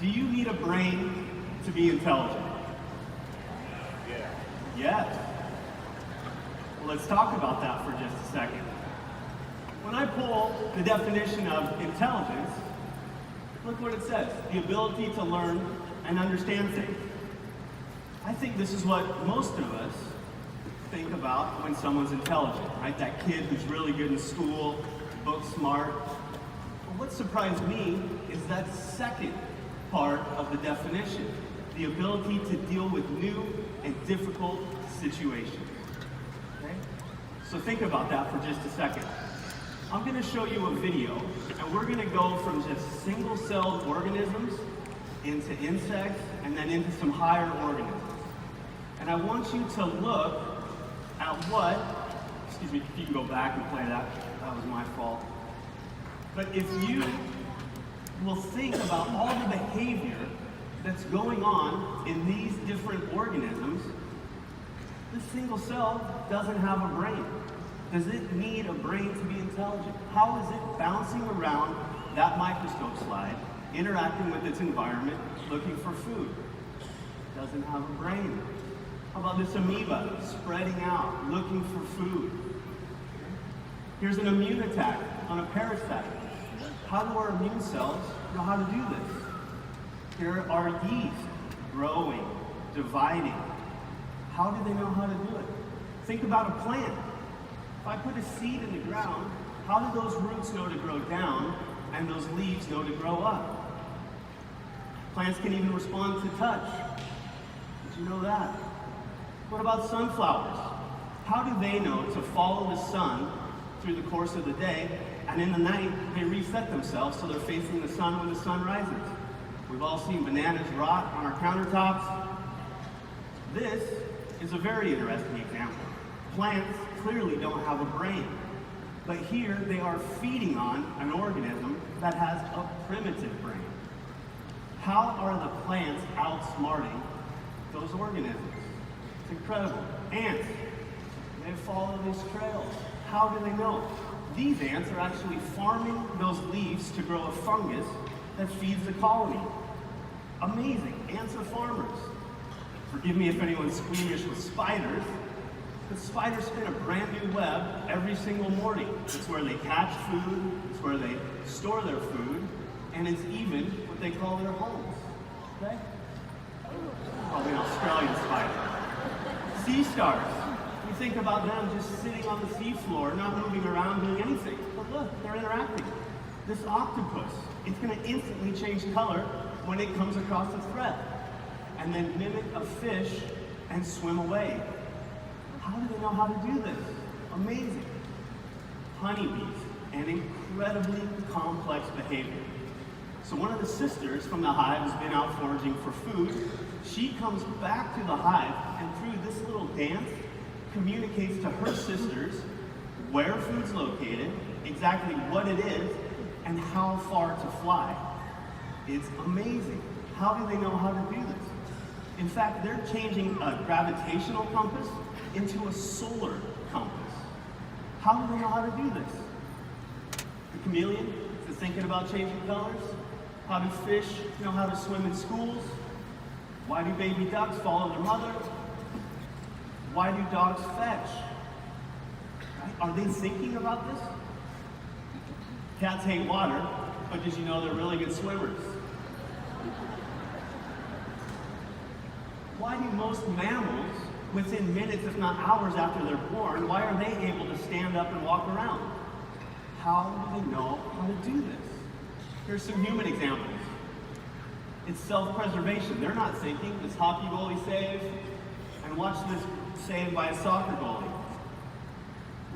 Do you need a brain to be intelligent? Yeah. Yes. Well, let's talk about that for just a second. When I pull the definition of intelligence, look what it says: the ability to learn and understand things. I think this is what most of us think about when someone's intelligent, right? That kid who's really good in school, book smart. But what surprised me is that second part of the definition, the ability to deal with new and difficult situations. Okay? So think about that for just a second. I'm going to show you a video, and we're going to go from just single-celled organisms into insects and then into some higher organisms. And I want you to look at what, excuse me, if you can go back and play that, that was my fault. But if you will think about all the behavior that's going on in these different organisms, this single cell doesn't have a brain. Does it need a brain to be intelligent? How is it bouncing around that microscope slide, interacting with its environment, looking for food? It doesn't have a brain. How about this amoeba spreading out, looking for food? Here's an immune attack on a parasite. How do our immune cells know how to do this? Here are yeast growing, dividing. How do they know how to do it? Think about a plant. If I put a seed in the ground, how do those roots know to grow down and those leaves know to grow up? Plants can even respond to touch. Did you know that? What about sunflowers? How do they know to follow the sun through the course of the day, and in the night they reset themselves so they're facing the sun when the sun rises? We've all seen bananas rot on our countertops. This is a very interesting example. Plants clearly don't have a brain, but here they are feeding on an organism that has a primitive brain. How are the plants outsmarting those organisms? It's incredible. Ants, they follow these trails. How do they know? These ants are actually farming those leaves to grow a fungus that feeds the colony. Amazing. Ants are farmers. Forgive me if anyone's squeamish with spiders, but spiders spin a brand new web every single morning. It's where they catch food, it's where they store their food, and it's even what they call their homes. Okay? Probably an Australian spider. Sea stars. You think about them just sitting on the seafloor, not moving around, doing anything. But look, they're interacting. This octopus, it's going to instantly change color when it comes across a threat, and then mimic a fish and swim away. How do they know how to do this? Amazing. Honeybees, an incredibly complex behavior. So one of the sisters from the hive has been out foraging for food. She comes back to the hive, and through this little dance, communicates to her sisters where food's located, exactly what it is, and how far to fly. It's amazing. How do they know how to do this? In fact, they're changing a gravitational compass into a solar compass. How do they know how to do this? The chameleon is thinking about changing colors. How do fish know how to swim in schools? Why do baby ducks follow their mother? Why do dogs fetch? Right? Are they thinking about this? Cats hate water, but did you know they're really good swimmers? Why do most mammals, within minutes if not hours after they're born, why are they able to stand up and walk around? How do they know how to do this? Here's some human examples. It's self-preservation. They're not thinking, this hockey goalie save, and watch this save by a soccer goalie.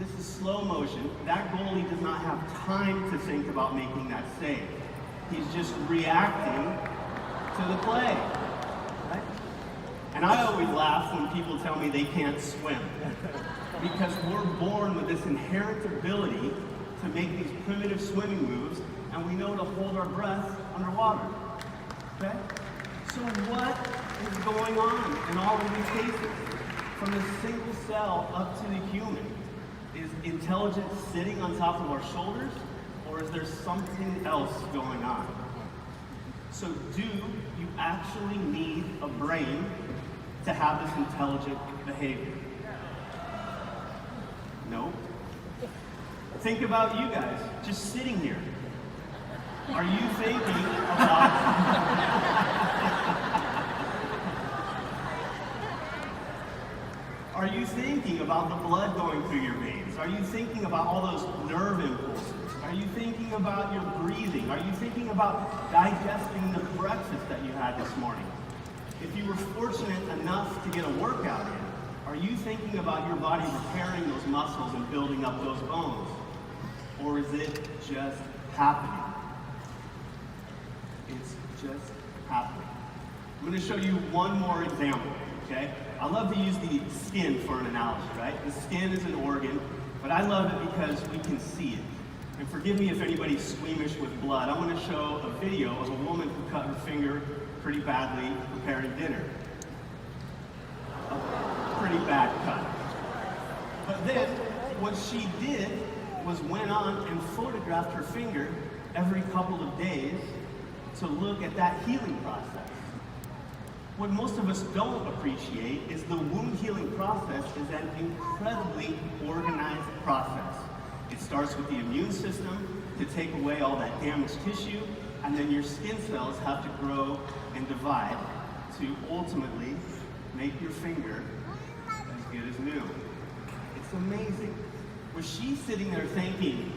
This is slow motion. That goalie does not have time to think about making that save. He's just reacting to the play. Right? And I always laugh when people tell me they can't swim, because we're born with this inherent ability to make these primitive swimming moves, and we know to hold our breath underwater. Okay? So what is going on in all of these cases? From the single cell up to the human, is intelligence sitting on top of our shoulders, or is there something else going on? So do you actually need a brain to have this intelligent behavior? No. Think about you guys just sitting here. Are you thinking about Are you thinking about the blood going through your veins? Are you thinking about all those nerve impulses? Are you thinking about your breathing? Are you thinking about digesting the breakfast that you had this morning? If you were fortunate enough to get a workout in, are you thinking about your body repairing those muscles and building up those bones? Or is it just happening? It's just happening. I'm going to show you one more example, okay? I love to use the skin for an analogy, right? The skin is an organ, but I love it because we can see it. And forgive me if anybody's squeamish with blood. I want to show a video of a woman who cut her finger pretty badly preparing dinner. A pretty bad cut. But then, what she did was went on and photographed her finger every couple of days to look at that healing process. What most of us don't appreciate is the wound healing process is an incredibly organized process. It starts with the immune system to take away all that damaged tissue, and then your skin cells have to grow and divide to ultimately make your finger as good as new. It's amazing. Was she sitting there thinking,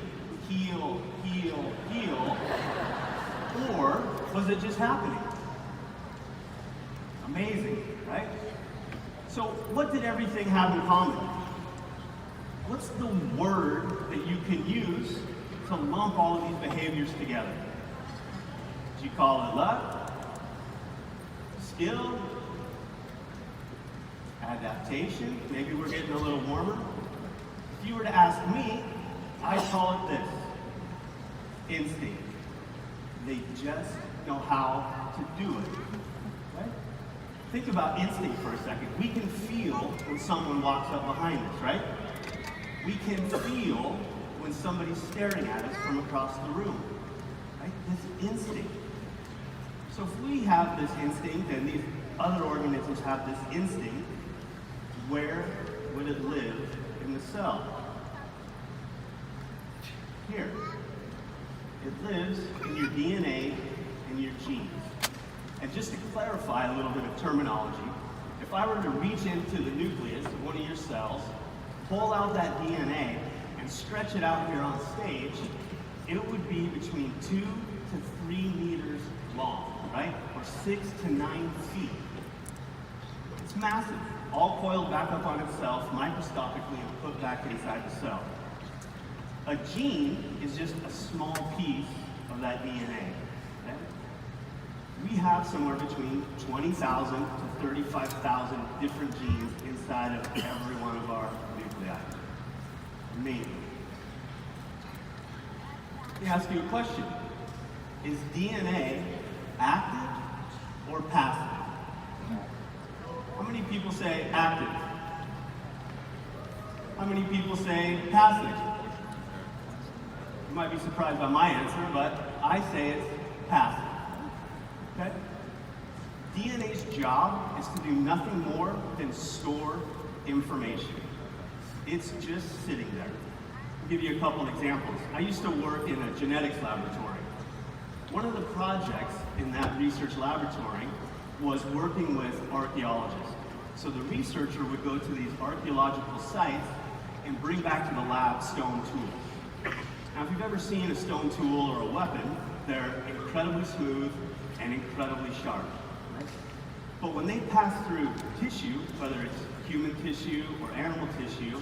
heal, heal, heal, or was it just happening? Amazing, right? So what did everything have in common? What's the word that you can use to lump all of these behaviors together? Do you call it luck? Skill? Adaptation? Maybe we're getting a little warmer. If you were to ask me, I'd call it this. Instinct. They just know how to do it. Right? Think about instinct for a second. We can feel when someone walks up behind us, right? We can feel when somebody's staring at us from across the room. Right? This instinct. So if we have this instinct and these other organisms have this instinct, where would it live in the cell? Here. It lives in your DNA and your genes. And just to clarify a little bit of terminology, if I were to reach into the nucleus of one of your cells, pull out that DNA, and stretch it out here on stage, it would be between 2 to 3 meters long, right? Or 6 to 9 feet. It's massive, all coiled back up on itself microscopically and put back inside the cell. A gene is just a small piece of that DNA. Okay? We have somewhere between 20,000 to 35,000 different genes inside of every one of our nuclei. Amazing. Let me ask you a question. Is DNA active or passive? How many people say active? How many people say passive? You might be surprised by my answer, but I say it's passive. Okay? DNA's job is to do nothing more than store information. It's just sitting there. I'll give you a couple examples. I used to work in a genetics laboratory. One of the projects in that research laboratory was working with archaeologists. So the researcher would go to these archaeological sites and bring back to the lab stone tools. Now, if you've ever seen a stone tool or a weapon, they're incredibly smooth and incredibly sharp. Right? But when they pass through tissue, whether it's human tissue or animal tissue,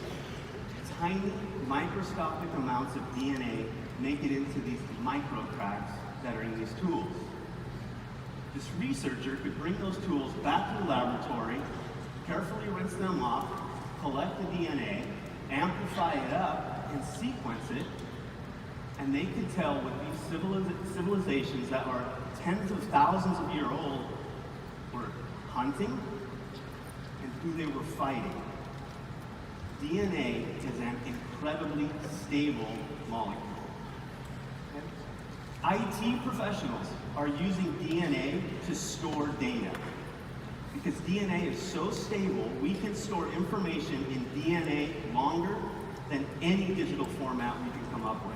tiny microscopic amounts of DNA make it into these micro cracks that are in these tools. This researcher could bring those tools back to the laboratory, carefully rinse them off, collect the DNA, amplify it up, and sequence it, and they could tell what these civilizations that are tens of thousands of years old were hunting and who they were fighting. DNA is an incredibly stable molecule. Okay? IT professionals are using DNA to store data. Because DNA is so stable, we can store information in DNA longer than any digital format we can come up with.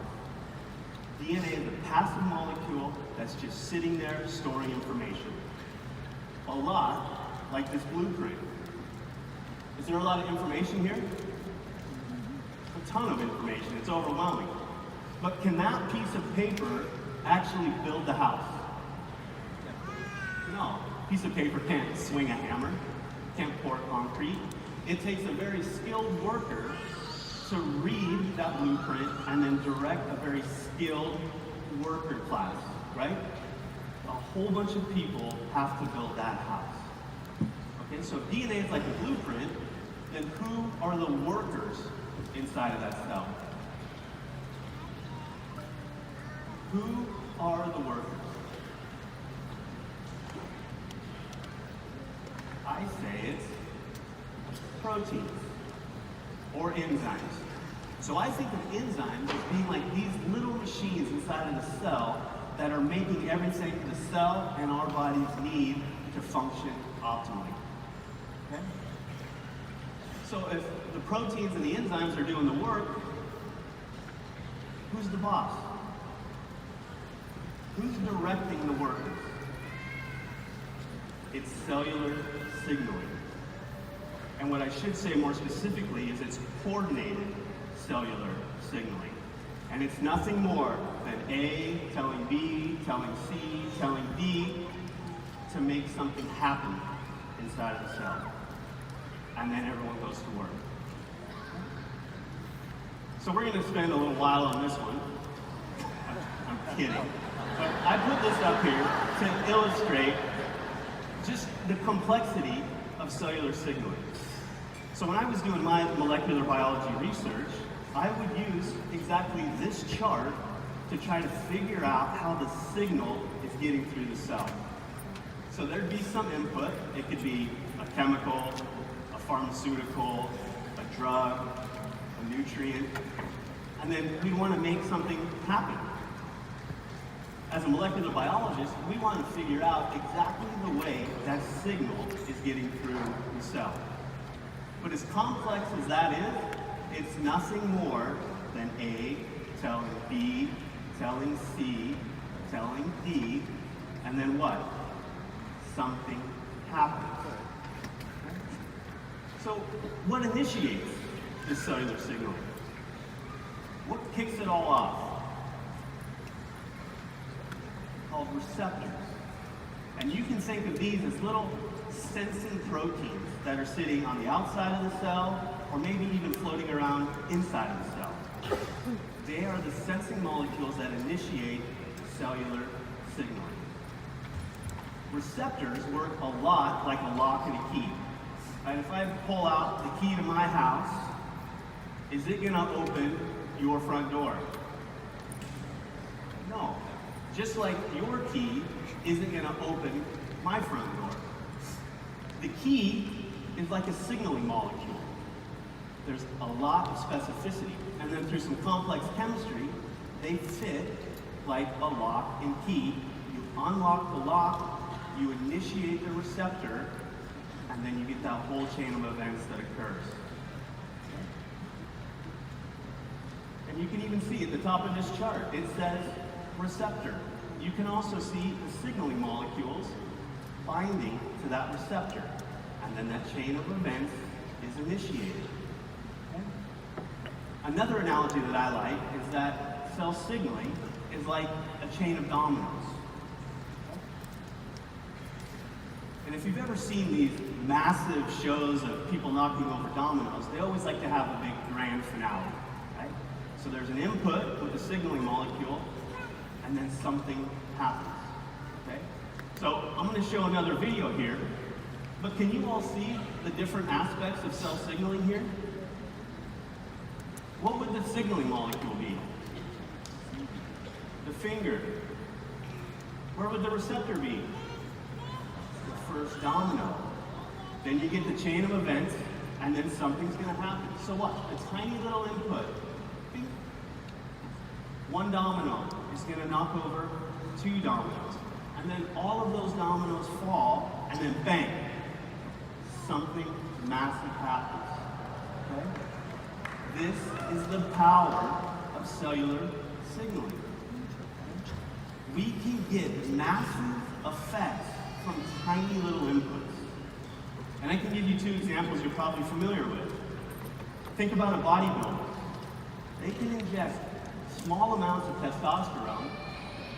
DNA is a passive molecule that's just sitting there storing information. A lot like this blueprint. Is there a lot of information here? A ton of information, it's overwhelming. But can that piece of paper actually build the house? No. A piece of paper can't swing a hammer, can't pour concrete. It takes a very skilled worker to read that blueprint and then direct a very skilled worker class, right? A whole bunch of people have to build that house. Okay, so if DNA is like a blueprint, then who are the workers inside of that cell? Who are the workers? I say it's proteins or enzymes. So I think of enzymes as being like these little machines inside of the cell that are making everything the cell and our bodies need to function optimally. Okay? So if the proteins and the enzymes are doing the work, who's the boss? Who's directing the workers? It's cellular signaling. And what I should say more specifically is it's coordinated cellular signaling. And it's nothing more than A telling B, telling C, telling D to make something happen inside of the cell. And then everyone goes to work. So we're going to spend a little while on this one. I'm kidding. But I put this up here to illustrate just the complexity of cellular signaling. So when I was doing my molecular biology research, I would use exactly this chart to try to figure out how the signal is getting through the cell. So there'd be some input. It could be a chemical, a pharmaceutical, a drug, a nutrient, and then we'd want to make something happen. As a molecular biologist, we want to figure out exactly the way that signal is getting through the cell. But as complex as that is, it's nothing more than A telling B, telling C, telling D, and then what? Something happens. So what initiates this cellular signaling? What kicks it all off? Called receptors. And you can think of these as little sensing proteins that are sitting on the outside of the cell, or maybe even floating around inside of the cell. They are the sensing molecules that initiate cellular signaling. Receptors work a lot like a lock and a key. Right? If I pull out the key to my house, is it going to open your front door? No. Just like your key isn't going to open my front door. The key is like a signaling molecule. There's a lot of specificity. And then through some complex chemistry, they fit like a lock and key. You unlock the lock, you initiate the receptor, and then you get that whole chain of events that occurs. And you can even see at the top of this chart, it says receptor. You can also see the signaling molecules binding to that receptor. And then that chain of events is initiated. Okay? Another analogy that I like is that cell signaling is like a chain of dominoes. Okay? And if you've ever seen these massive shows of people knocking over dominoes, they always like to have a big grand finale. Right? So there's an input with the signaling molecule, and then something happens. Okay? So I'm going to show another video here, but can you all see the different aspects of cell signaling here? What would the signaling molecule be? The finger. Where would the receptor be? The first domino. Then you get the chain of events, and then something's going to happen. So what? A tiny little input. One domino is going to knock over 2 dominoes. And then all of those dominoes fall, and then bang, something massive happens. Okay? This is the power of cellular signaling. We can get massive effects from tiny little inputs. And I can give you 2 examples you're probably familiar with. Think about a bodybuilder. They can ingest small amounts of testosterone,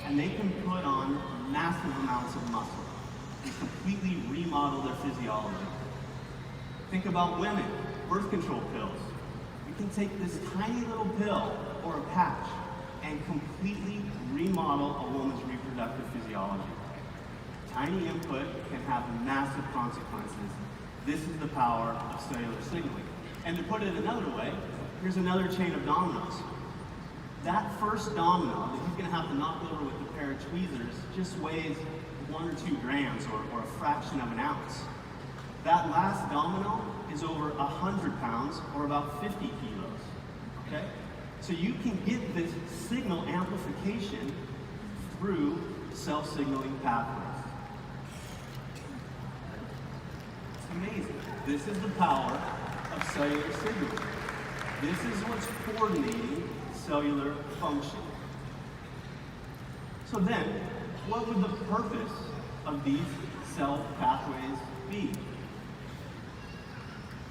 and they can put on massive amounts of muscle and completely remodel their physiology. Think about women, birth control pills. You can take this tiny little pill or a patch and completely remodel a woman's reproductive physiology. Tiny input can have massive consequences. This is the power of cellular signaling. And to put it another way, here's another chain of dominoes. That first domino that he's going to have to knock over with a pair of tweezers just weighs 1 or 2 grams or a fraction of an ounce. That last domino is over 100 pounds or about 50 kilos. Okay? So you can get this signal amplification through self-signaling pathways. It's amazing. This is the power of cellular signaling. This is what's coordinating cellular function. So then, what would the purpose of these cell pathways be?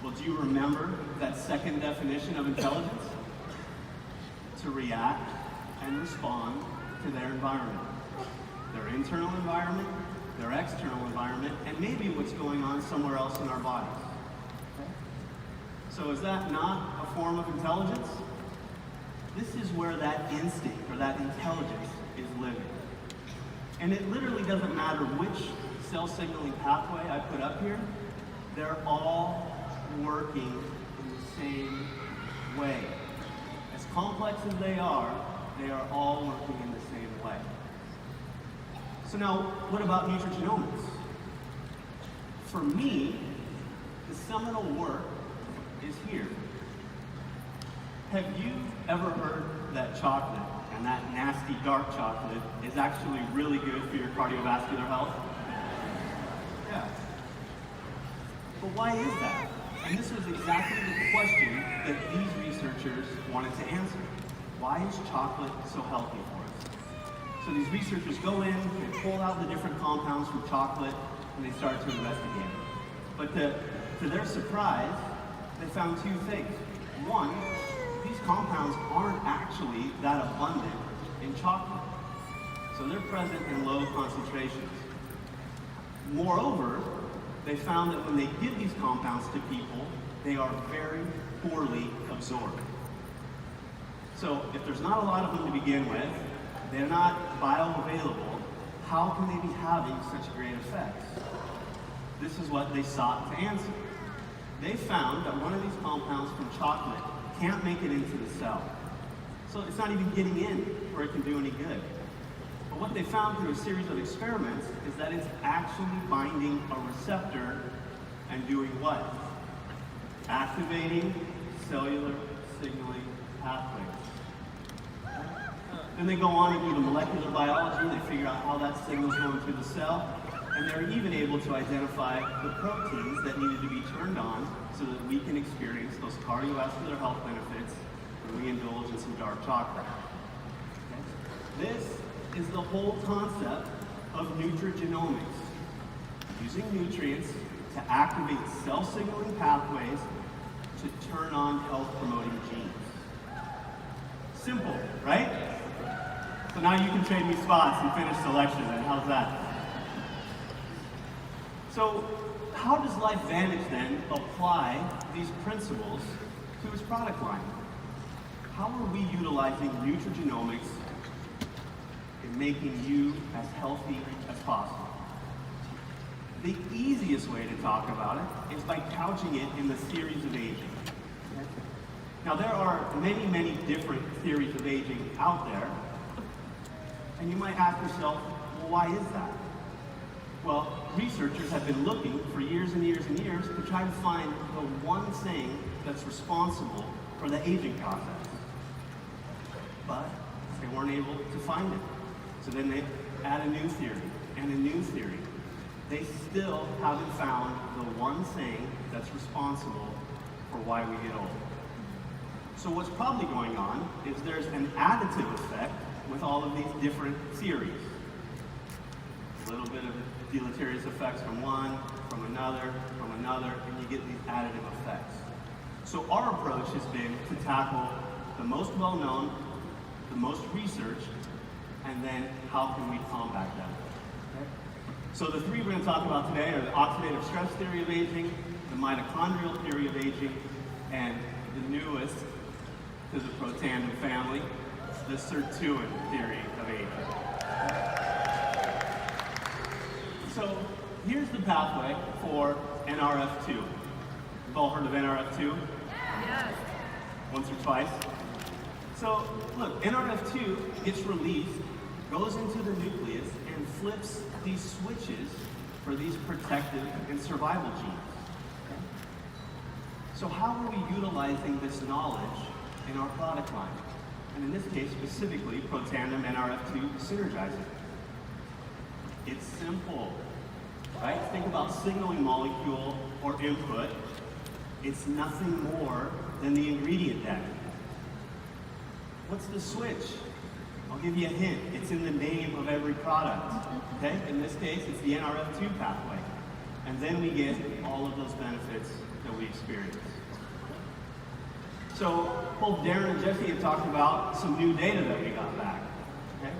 Well, do you remember that second definition of intelligence? To react and respond to their environment. Their internal environment, their external environment, and maybe what's going on somewhere else in our bodies. Okay? So is that not a form of intelligence? This is where that instinct or that intelligence is living. And it literally doesn't matter which cell signaling pathway I put up here, they're all working in the same way. As complex as they are all working in the same way. So now, what about nutrigenomics? For me, the seminal work is here. Have you ever heard that chocolate, and that nasty dark chocolate, is actually really good for your cardiovascular health? Yeah. But why is that? And this was exactly the question that these researchers wanted to answer. Why is chocolate so healthy for us? So these researchers go in, they pull out the different compounds from chocolate, and they start to investigate. But to their surprise, they found 2 things. One, these compounds aren't actually that abundant in chocolate. So they're present in low concentrations. Moreover, they found that when they give these compounds to people, they are very poorly absorbed. So if there's not a lot of them to begin with, they're not bioavailable, how can they be having such great effects? This is what they sought to answer. They found that one of these compounds from chocolate can't make it into the cell. So it's not even getting in where it can do any good. But what they found through a series of experiments is that it's actually binding a receptor and doing what? Activating cellular signaling pathways. Then they go on and do the molecular biology, they figure out how that signal's going through the cell, and they're even able to identify the proteins that needed to be turned on so that we can experience those cardiovascular health benefits when we indulge in some dark chocolate. Okay? This is the whole concept of nutrigenomics, using nutrients to activate cell-signaling pathways to turn on health-promoting genes. Simple, right? So now you can trade me spots and finish the lecture then. How's that? So how does LifeVantage then apply these principles to its product line? How are we utilizing nutrigenomics in making you as healthy as possible? The easiest way to talk about it is by couching it in the theories of aging. Now there are many, many different theories of aging out there, and you might ask yourself, well, why is that? Well, researchers have been looking for years and years and years to try to find the one thing that's responsible for the aging process. But They weren't able to find it. So then they add a new theory and a new theory. They still haven't found the one thing that's responsible for why we get old. So what's probably going on is there's an additive effect with all of these different theories. A little bit of deleterious effects from one, from another, and you get these additive effects. So our approach has been to tackle the most well-known, the most researched, and then how can we combat them. Okay? So the three we're going to talk about today are the oxidative stress theory of aging, the mitochondrial theory of aging, and the newest to the Protandim family, the sirtuin theory of aging. So here's the pathway for NRF2. You've all heard of NRF2? Yes. Once or twice. So look, NRF2 gets released, goes into the nucleus, and flips these switches for these protective and survival genes. Okay? So how are we utilizing this knowledge in our product line? And in this case, specifically, Protandim NRF2 Synergizer. It's simple, right? Think about signaling molecule or input. It's nothing more than the ingredient deck. What's the switch? I'll give you a hint. It's in the name of every product. Okay? In this case, it's the NRF2 pathway. And then we get all of those benefits that we experience. So both Darren and Jesse have talked about some new data that we got back. Okay?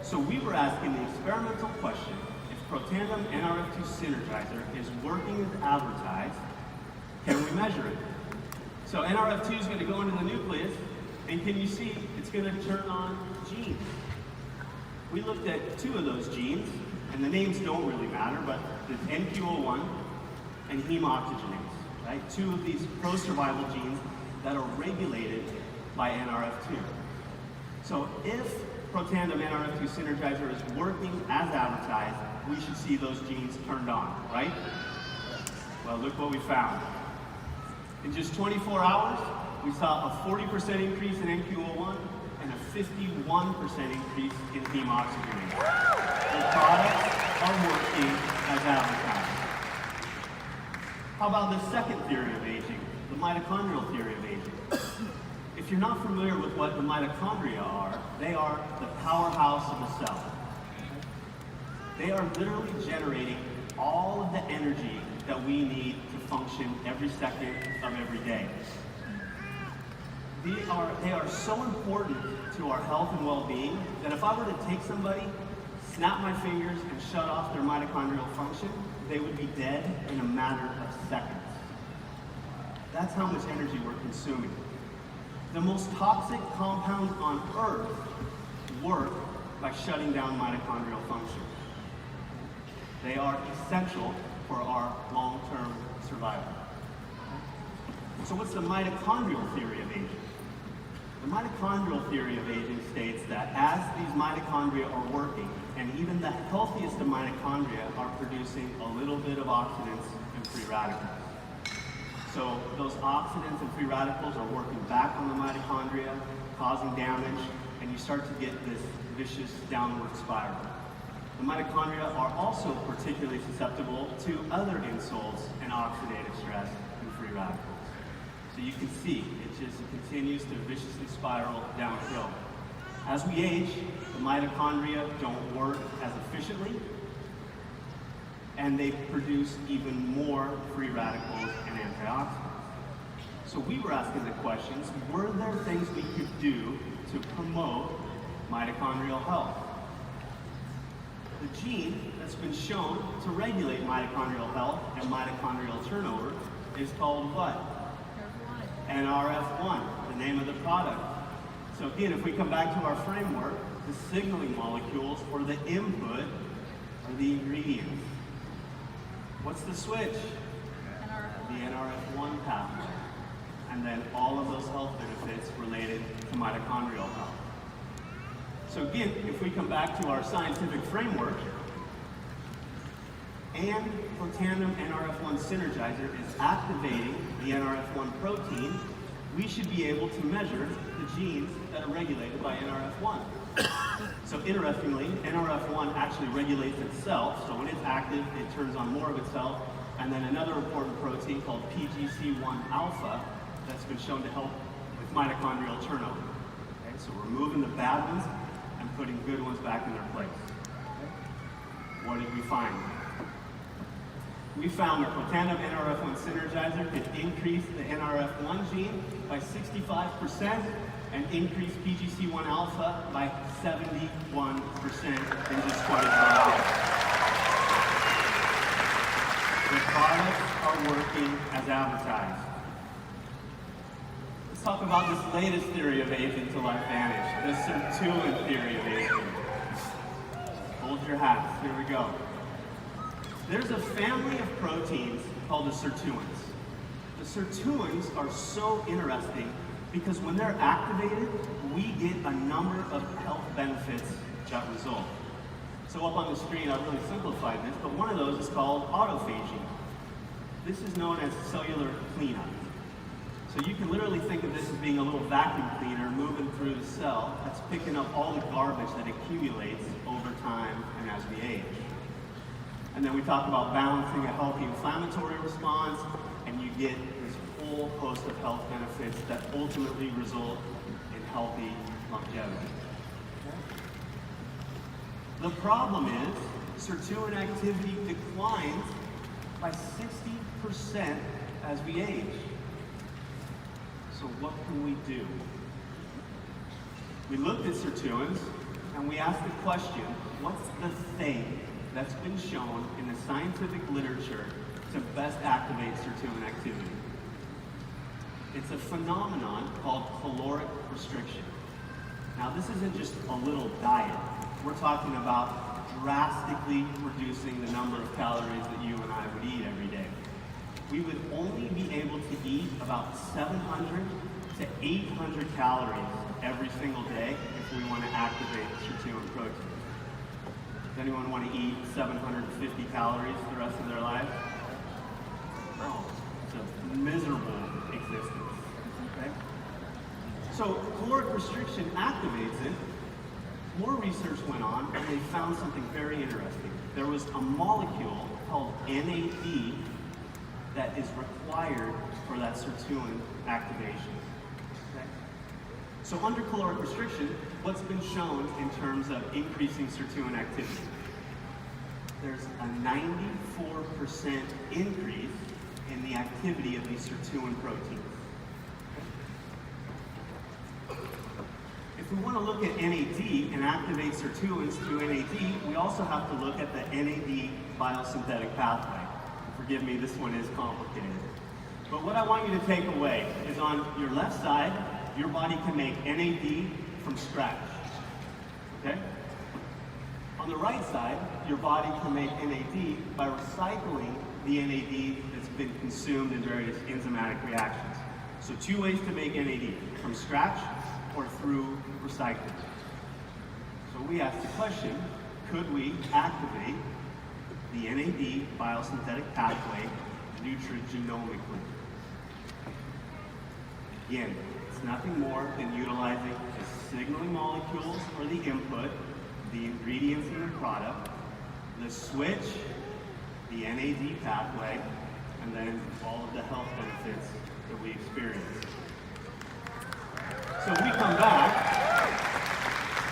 So we were asking the experimental question, if Protandim NRF2 Synergizer is working as advertised, can we measure it? So NRF2 is going to go into the nucleus, and can you see it's going to turn on genes? We looked at two of those genes, and the names don't really matter, but it's NQO1 and heme oxygenase, right? Two of these pro-survival genes that are regulated by NRF2. So if Protandim NRF2 Synergizer is working as advertised, we should see those genes turned on, right? Well, look what we found. In just 24 hours, we saw a 40% increase in NQO1 and a 51% increase in heme oxygenase. The products are working as advertised. How about the second theory of aging, the mitochondrial theory of aging? If you're not familiar with what the mitochondria are, they are the powerhouse of the cell. They are literally generating all of the energy that we need to function every second of every day. They are so important to our health and well-being that if I were to take somebody, snap my fingers, and shut off their mitochondrial function, they would be dead in a matter of seconds. That's how much energy we're consuming. The most toxic compounds on Earth work by shutting down mitochondrial function. They are essential for our long-term survival. So what's the mitochondrial theory of aging? The mitochondrial theory of aging states that as these mitochondria are working, and even the healthiest of mitochondria are producing a little bit of oxidants and free radicals. So those oxidants and free radicals are working back on the mitochondria, causing damage, and you start to get this vicious downward spiral. The mitochondria are also particularly susceptible to other insults and oxidative stress and free radicals. So you can see it just continues to viciously spiral downhill. As we age, the mitochondria don't work as efficiently, and they produce even more free radicals and antioxidants. So we were asking the questions, were there things we could do to promote mitochondrial health? The gene that's been shown to regulate mitochondrial health and mitochondrial turnover is called what? NRF1, the name of the product. So again, if we come back to our framework, the signaling molecules or the input are the ingredients. What's the switch? The NRF1 pathway. And then all of those health benefits related to mitochondrial health. So again, if we come back to our scientific framework, and Protandim NRF1 Synergizer is activating the NRF1 protein, we should be able to measure the genes that are regulated by NRF1. So interestingly, NRF1 actually regulates itself, so when it's active, it turns on more of itself, and then another important protein called PGC1 alpha that's been shown to help with mitochondrial turnover. Okay, so we're removing the bad ones and putting good ones back in their place. Okay. What did we find? We found that Protandim NRF1 synergizer could increase the NRF1 gene by 65% and increase PGC1 alpha by 71% in just 24 hours. The products are working as advertised. Let's talk about this latest theory of aging to LifeVantage, the sirtuin theory of aging. Hold your hats, here we go. There's a family of proteins called the sirtuins. The sirtuins are so interesting because when they're activated, we get a number of health benefits that result. So up on the screen, I've really simplified this, but one of those is called autophagy. This is known as cellular cleanup. So you can literally think of this as being a little vacuum cleaner moving through the cell that's picking up all the garbage that accumulates over time and as we age. And then we talk about balancing a healthy inflammatory response, and you get this whole host of health benefits that ultimately result in healthy longevity. The problem is, sirtuin activity declines by 60% as we age. So what can we do? We looked at sirtuins and we asked the question, what's the thing that's been shown in the scientific literature to best activate sirtuin activity? It's a phenomenon called caloric restriction. Now this isn't just a little diet. We're talking about drastically reducing the number of calories that you and I would eat every day. We would only be able to eat about 700 to 800 calories every single day if we want to activate sirtuin protein. Does anyone want to eat 750 calories the rest of their lives? No, it's a miserable existence. Okay? So caloric restriction activates it. More research went on and they found something very interesting. There was a molecule called NAD that is required for that sirtuin activation. Okay? So under caloric restriction, what's been shown in terms of increasing sirtuin activity? There's a 94% increase in the activity of these sirtuin proteins. If we want to look at NAD and activate sirtuins through NAD, we also have to look at the NAD biosynthetic pathway. Forgive me, this one is complicated. But what I want you to take away is on your left side, your body can make NAD from scratch. Okay? On the right side, your body can make NAD by recycling the NAD that's been consumed in various enzymatic reactions. So two ways to make NAD, from scratch or through recycling. So we asked the question, could we activate the NAD biosynthetic pathway nutrigenomically? Again, it's nothing more than utilizing the signaling molecules for the input, the ingredients in the product, the switch, the NAD pathway, and then all of the health benefits that we experience. So we come back,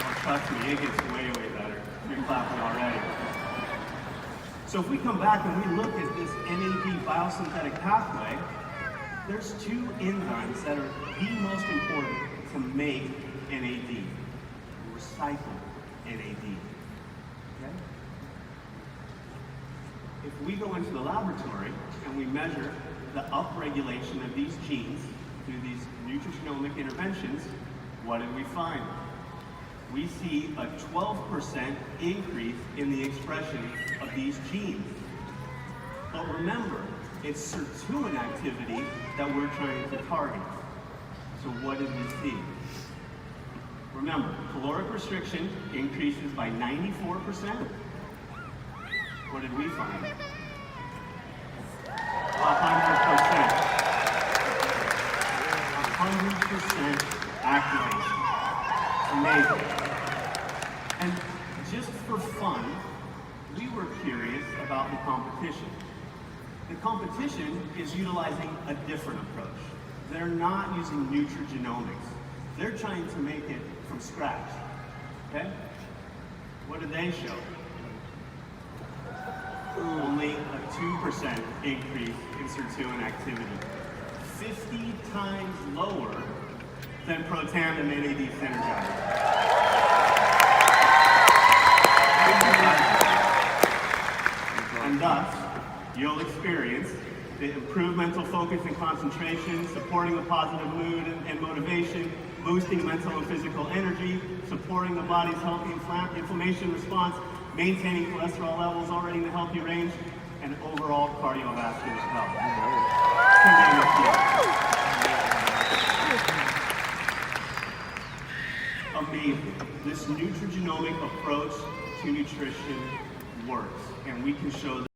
oh, trust me, it gets way, way better. You're clapping already. So if we come back and we look at this NAD biosynthetic pathway, there's two enzymes that are the most important to make NAD, recycle NAD. Okay? If we go into the laboratory and we measure the upregulation of these genes through these nutrigenomic interventions, what did we find? We see a 12% increase in the expression of these genes. But remember, it's sirtuin activity that we're trying to target. So what did we see? Remember, caloric restriction increases by 94%. What did we find? 100%. 100% activation. Amazing. And just for fun, we were curious about the competition. The competition is utilizing a different approach. They're not using nutrigenomics. They're trying to make it from scratch. Okay? What did they show? Only a 2% increase in sirtuin activity. 50 times lower than Protam and NAD Synergizer. And thus, you'll experience the improved mental focus and concentration, supporting a positive mood and motivation, boosting mental and physical energy, supporting the body's healthy inflammation response, maintaining cholesterol levels already in the healthy range, and overall cardiovascular health. Amazing. This nutrigenomic approach to nutrition works, and we can show that.